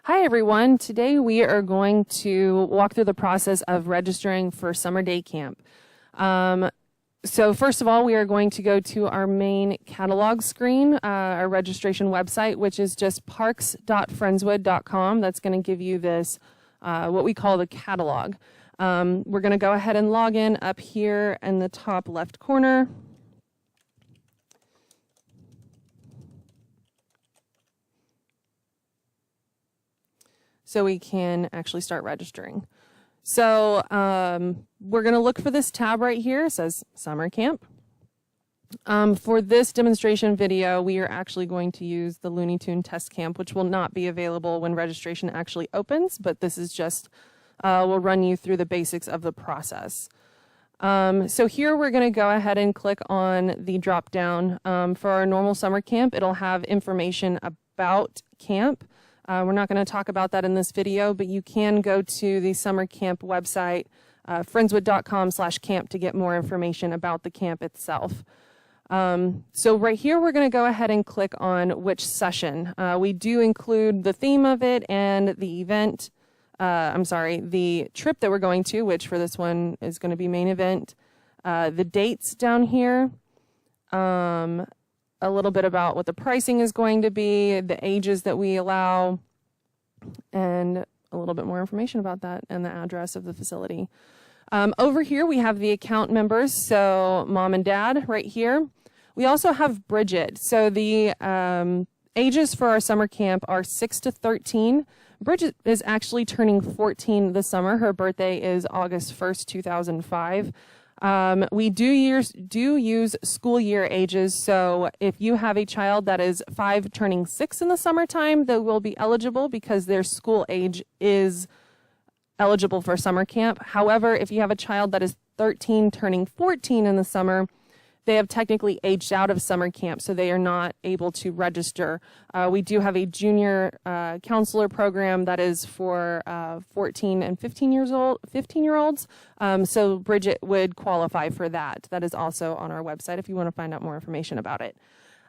Hi everyone, today we are going to walk through the process of registering for summer day camp. So first of all, we are going to go to our main catalog screen, our registration website, which is just parks.friendswood.com. That's going to give you this, what we call the catalog. We're going to go ahead and log in up here in the top left corner. So we can actually start registering. So we're going to look for this tab right here. It says Summer Camp. For this demonstration video, we are actually going to use the Looney Tune Test Camp, which will not be available when registration actually opens, but this is just, we'll run you through the basics of the process. So here we're going to go ahead and click on the drop down. For our normal summer camp, it'll have information about camp. We're not going to talk about that in this video, but you can go to the summer camp website, friendswood.com/camp, to get more information about the camp itself. So right here, we're going to go ahead and click on which session. We do include the theme of it and the event, the trip that we're going to, which for this one is going to be main event, the dates down here, a little bit about what the pricing is going to be, the ages that we allow, and a little bit more information about that and the address of the facility. Over here we have the account members, so mom and dad right here. We also have Bridget. So the ages for our summer camp are 6 to 13. Bridget is actually turning 14 this summer. Her birthday is August 1st, 2005. We do use school year ages, so if you have a child that is 5 turning 6 in the summertime, they will be eligible because their school age is eligible for summer camp. However, if you have a child that is 13 turning 14 in the summer, they have technically aged out of summer camp, so they are not able to register. We do have a junior counselor program that is for 14 and 15-year-olds. So Bridget would qualify for that. That is also on our website if you want to find out more information about it.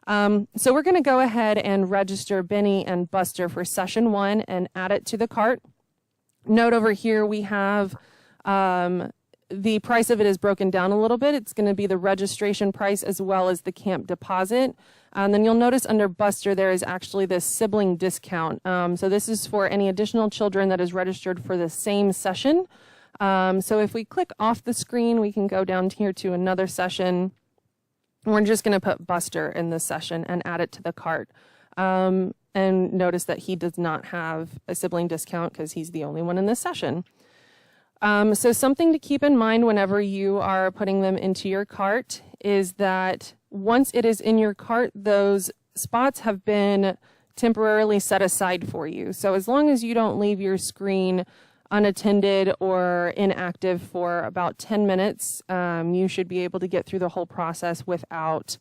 So we're going to go ahead and register Benny and Buster for session 1 and add it to the cart. Note over here we have the price of it is broken down a little bit. It's going to be the registration price as well as the camp deposit. And then you'll notice under Buster there is actually this sibling discount. So this is for any additional children that is registered for the same session. So if we click off the screen, we can go down here to another session. We're just going to put Buster in this session and add it to the cart. And notice that he does not have a sibling discount because he's the only one in this session. So something to keep in mind whenever you are putting them into your cart is that once it is in your cart, those spots have been temporarily set aside for you. So as long as you don't leave your screen unattended or inactive for about 10 minutes, you should be able to get through the whole process without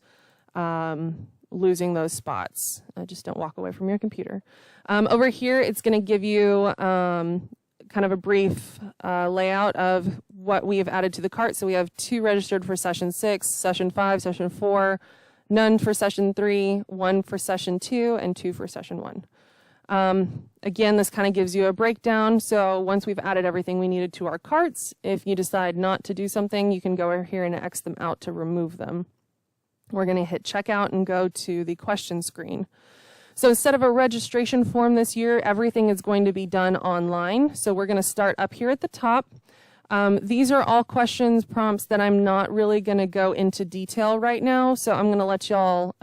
losing those spots. Just don't walk away from your computer. Over here, it's going to give you kind of a brief layout of what we have added to the cart. So we have 2 registered for session 6, session 5, session 4, none for session 3, 1 for session 2, and 2 for session 1. Again, this kind of gives you a breakdown. So once we've added everything we needed to our carts, if you decide not to do something, you can go over here and X them out to remove them. We're going to hit checkout and go to the question screen. So instead of a registration form this year, everything is going to be done online. So we're going to start up here at the top. These are all questions, prompts that I'm not really going to go into detail right now. So I'm going to let y'all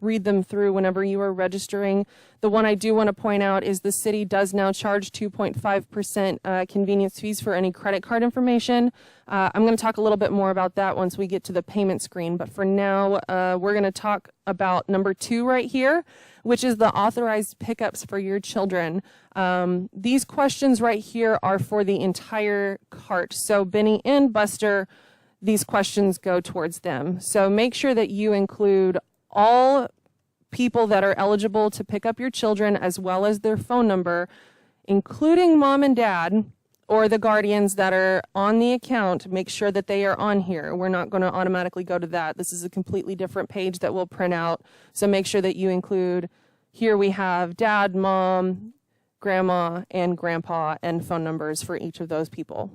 read them through whenever you are registering. The one I do want to point out is the city does now charge 2.5% convenience fees for any credit card information. I'm going to talk a little bit more about that once we get to the payment screen. But for now, we're going to talk about number 2 right here, which is the authorized pickups for your children. These questions right here are for the entire cart. So Benny and Buster, these questions go towards them. So make sure that you include all people that are eligible to pick up your children as well as their phone number, including mom and dad or the guardians that are on the account. Make sure that they are on here. We're not going to automatically go to that. This is a completely different page that we'll print out. So make sure that you include, here we have dad, mom, grandma, and grandpa, and phone numbers for each of those people.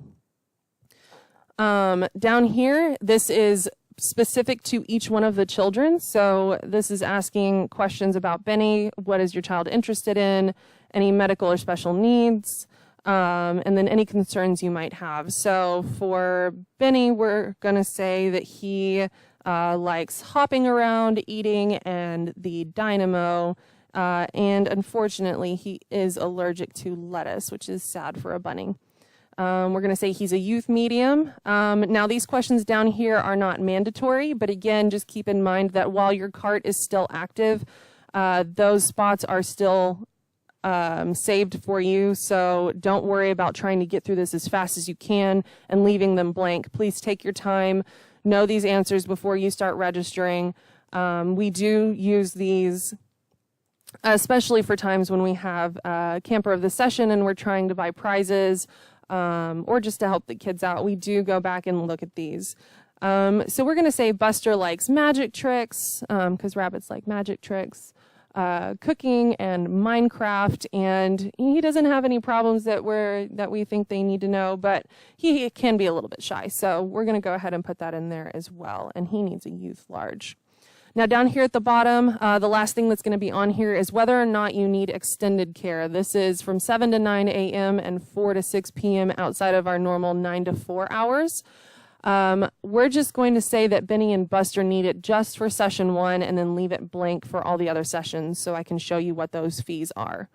Down here, this is specific to each one of the children. So this is asking questions about Benny. What is your child interested in? Any medical or special needs? And then any concerns you might have. So for Benny, we're going to say that he likes hopping around, eating, and the dynamo. And unfortunately, he is allergic to lettuce, which is sad for a bunny. We're going to say he's a youth medium. Now, these questions down here are not mandatory, but again, just keep in mind that while your cart is still active, those spots are still saved for you. So don't worry about trying to get through this as fast as you can and leaving them blank. Please take your time. Know these answers before you start registering. We do use these especially for times when we have camper of the session and we're trying to buy prizes. Or just to help the kids out, we do go back and look at these. So we're going to say Buster likes magic tricks, because rabbits like magic tricks, cooking and Minecraft, and he doesn't have any problems that we think they need to know, but he can be a little bit shy. So we're going to go ahead and put that in there as well, and he needs a youth large. Now down here at the bottom, the last thing that's going to be on here is whether or not you need extended care. This is from 7 to 9 a.m. and 4 to 6 p.m. outside of our normal 9 to 4 hours. We're just going to say that Benny and Buster need it just for session 1 and then leave it blank for all the other sessions so I can show you what those fees are.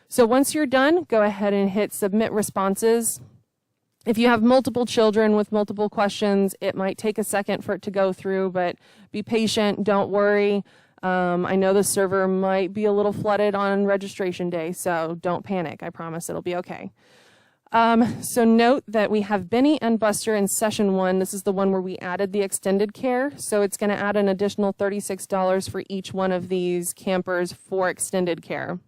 So once you're done, go ahead and hit submit responses. If you have multiple children with multiple questions, it might take a second for it to go through, but be patient, don't worry. I know the server might be a little flooded on registration day, so don't panic. I promise it'll be okay. So note that we have Benny and Buster in session 1. This is the one where we added the extended care, so it's going to add an additional $36 for each one of these campers for extended care.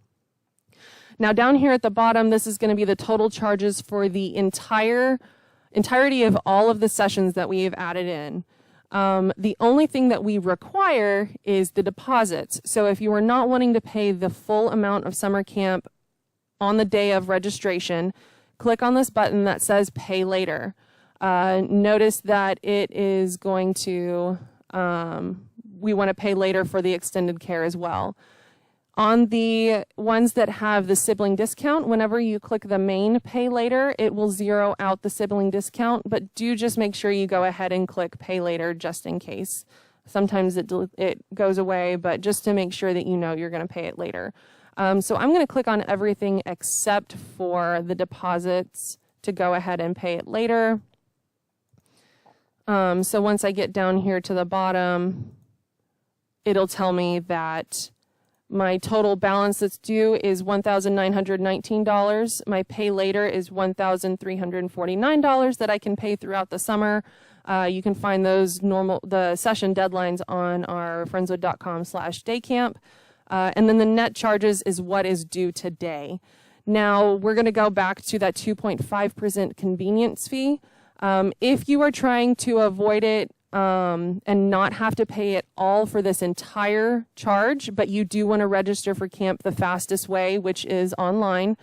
Now down here at the bottom, this is going to be the total charges for the entirety of all of the sessions that we have added in. The only thing that we require is the deposits. So if you are not wanting to pay the full amount of summer camp on the day of registration, click on this button that says pay later. Notice that it is going to, we want to pay later for the extended care as well. On the ones that have the sibling discount, whenever you click the main pay later, it will zero out the sibling discount, but do just make sure you go ahead and click pay later just in case. Sometimes it goes away, but just to make sure that you know you're going to pay it later. So I'm going to click on everything except for the deposits to go ahead and pay it later. So once I get down here to the bottom, it'll tell me that my total balance that's due is $1,919. My pay later is $1,349 that I can pay throughout the summer. You can find those the session deadlines on our friendswood.com/daycamp. And then the net charges is what is due today. Now we're going to go back to that 2.5% convenience fee. If you are trying to avoid it, and not have to pay it all for this entire charge, but you do want to register for camp the fastest way, which is online,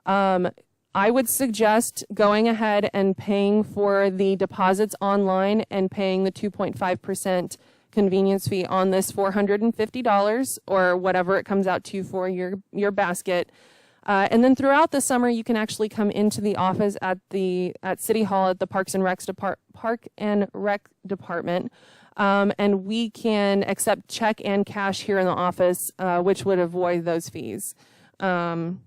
I would suggest going ahead and paying for the deposits online and paying the 2.5% convenience fee on this $450 or whatever it comes out to for your basket. And then throughout the summer, you can actually come into the office at City Hall at the Park and Rec Department, and we can accept check and cash here in the office, which would avoid those fees. Of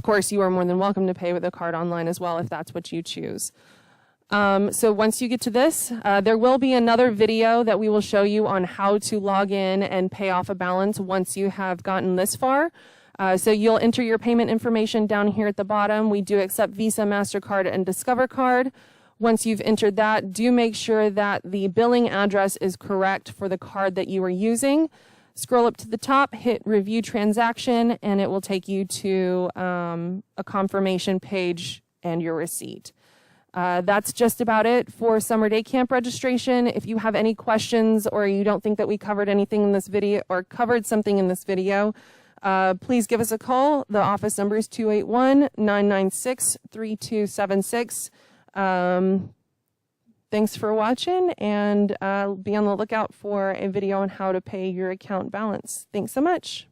course, you are more than welcome to pay with a card online as well if that's what you choose. So once you get to this, there will be another video that we will show you on how to log in and pay off a balance once you have gotten this far. So you'll enter your payment information down here at the bottom. We do accept Visa, MasterCard, and Discover Card. Once you've entered that, do make sure that the billing address is correct for the card that you are using. Scroll up to the top, hit Review Transaction, and it will take you to a confirmation page and your receipt. That's just about it for summer day camp registration. If you have any questions or you don't think that we covered anything in this video or covered something in this video, please give us a call. The office number is 281-996-3276. Thanks for watching, and be on the lookout for a video on how to pay your account balance. Thanks so much.